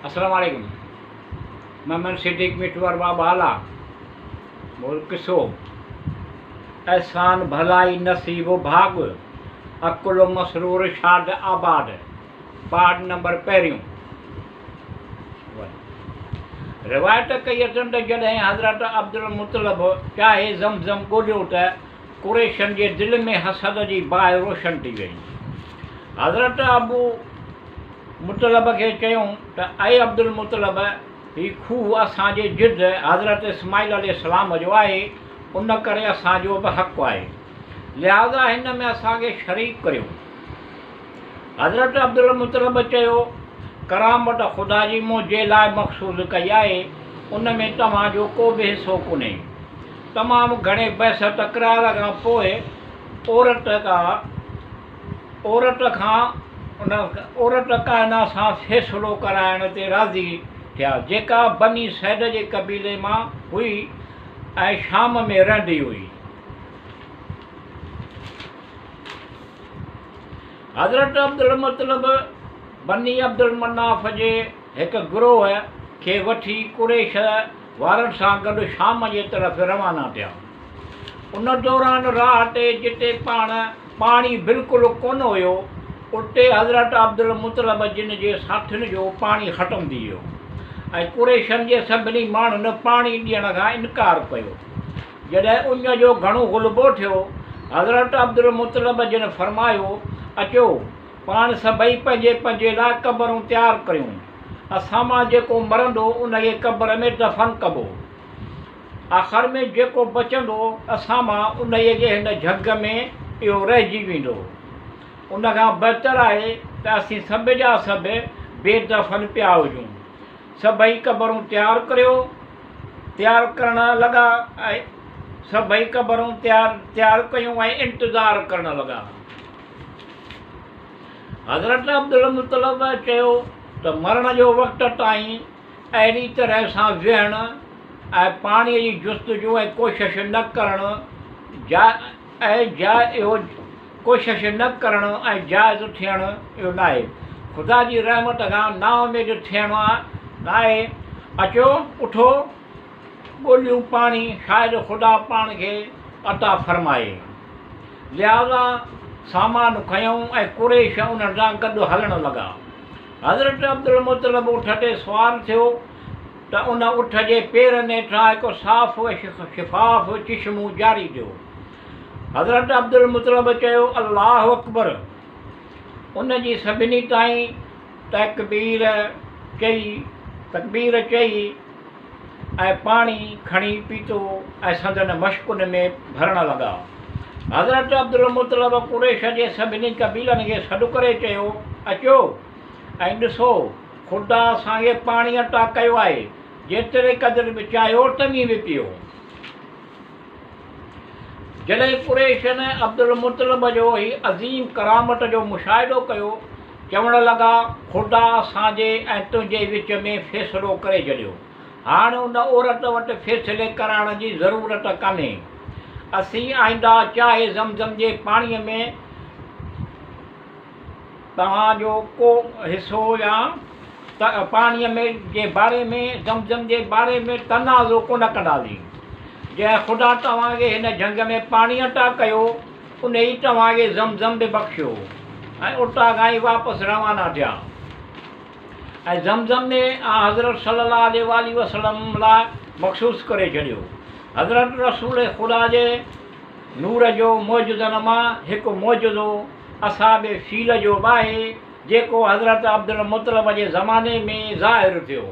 अस्सलाम वालेकुम। मोहम्मद सिद्दीक मिटवर बाबाला बोल किसो एहसान भलाई नसीब भाग अकुल मसरूर शाद आबाद पाठ नंबर पहिरियों। रिवायत कई अथनि त जॾहिं हज़रत अब्दुल मुतलब चाहे ज़मज़म ॻोल्हियो त कुरैशन जे दिलि में हसद जी बाहि रोशन थी वई। हज़रत अबू मुतलब खे चयूं त ऐं अब्दुल मुतलब हीउ खूह असांजे जिद हज़रत इस्माइल अलैहिस्सलाम जो आहे, उन करे असांजो बि हक़ु आहे, लिहाज़ा हिन में असांखे शरीक करियो। हज़रत अब्दुल मुतलब चयो करामत ख़ुदा जी मुंहिंजे लाइ मख़सूस कई आहे, उन में तव्हांजो को बि हिसो कोन्हे। तमामु घणे बहस तकरार खां पोइ औरत काइना सां फ़ैसिलो कराइण ते राज़ी थिया, जेका बनी सैद जे क़बीले मां हुई ऐं शाम में रहंदी हुई। हज़रत अब्दुल मुतलब बनी अब्दुल मनाफ़ जे हिकु गिरोह खे वठी कुरैश वारनि सां गॾु शाम जे तरफ़ रवाना थिया। उन दौरान राह ते जिते पाणी बिल्कुलु कोन हुयो, उते हज़रत अब्दुल मुतलब जिन जे साथियुनि जो पाणी ख़तमु थी वियो ऐं कुरैशन जे सभिनी माण्हुनि पाणी ॾियण खां इनकार कयो। जॾहिं उन जो घणो ग़ुलबो थियो, हज़रत अब्दुल मुतलब जिन फरमायो, अचो पाण सभई पंहिंजे पंहिंजे लाइ क़बरूं तयारु करियूं, असां मां जेको मरंदो उन खे क़बर में दफ़न कबो, आख़िर में जेको बचंदो असां मां उन खे हिन झग में इहो रहिजी वेंदो। उन खां बहितर आहे त असीं सभु जा सभु बेदफ़न पिया हुजूं। सभई क़बरूं तयारु करण लॻा ऐं सभई क़बरूं तयारु कयूं ऐं इंतज़ारु करण लॻा। हज़रत अब्दुल मुतलब चयो त मरण जो वक़्तु ताईं अहिड़ी तरह सां वेहण ऐं पाणीअ जी जुस्तजू ऐं कोशिश न करणु ऐं जाइज़ थियणु इहो न आहे। ख़ुदा जी रहमत खां नाउमीद थियणु न आहे। अचो उठो ॻोल्हियूं पाणी, शायदि ख़ुदा पाण खे अता फ़रमाए। लिहाज़ा सामान खयूं ऐं कुरैश उन्हनि सां गॾु हलणु लॻा। हज़रत अब्दुल मुतलब उठ ते सुवारु थियो त उन उठ जे पेरनि हेठां हिकु साफ़ु शिफ़ाफ़ चिश्मो जारी थियो। हज़रत अब्दुल मुतलब चयो अल्लाहु अकबर। उन जी सभिनी ताईं तकबीर चई ऐं पाणी खणी पीतो ऐं संदन मश्कुनि में भरणु लॻा। हज़रत अब्दुल मुतलब कुरैश जे सभिनी क़बीलनि खे सॾु करे चयो, अचो ऐं ॾिसो ख़ुदा असांखे पाणी अता कयो आहे, जेतिरे क़दुरु बि चाहियो तमी बि पियो। जॾहिं कुरैशन अब्दुल मुतलब जो ही अज़ीम करामत जो मुशाहिदो कयो, चवणु लॻा ख़ुदा असांजे ऐं तुंहिंजे विच में फ़ैसिलो करे छॾियो। हाणे उन औरत वटि फ़ैसिले कराइण जी ज़रूरत कान्हे। असीं आईंदा चाहे ज़मज़म जे पाणीअ में तव्हांजो को हिसो या पाणीअ में जे बारे में ज़मज़म जे बारे में तनाज़ो कोन कंदासीं। जंहिं ख़ुदा तव्हांखे हिन जंग में पाणी अता कयो, उन ई तव्हांखे ज़मज़म बि बख़्शियो ऐं उतां खां ई वापसि रवाना थिया ऐं ज़मज़म में हज़रत सल्लल्लाहु अलैहि वसल्लम लाइ मख़सूस करे छॾियो। हज़रत रसूल ख़ुदा जे नूर जो मौजूदनि मां हिकु मौजूदो असाब फ़ील जो बि आहे, जेको हज़रत अब्दुल मुतलब जे ज़माने में ज़ाहिरु थियो।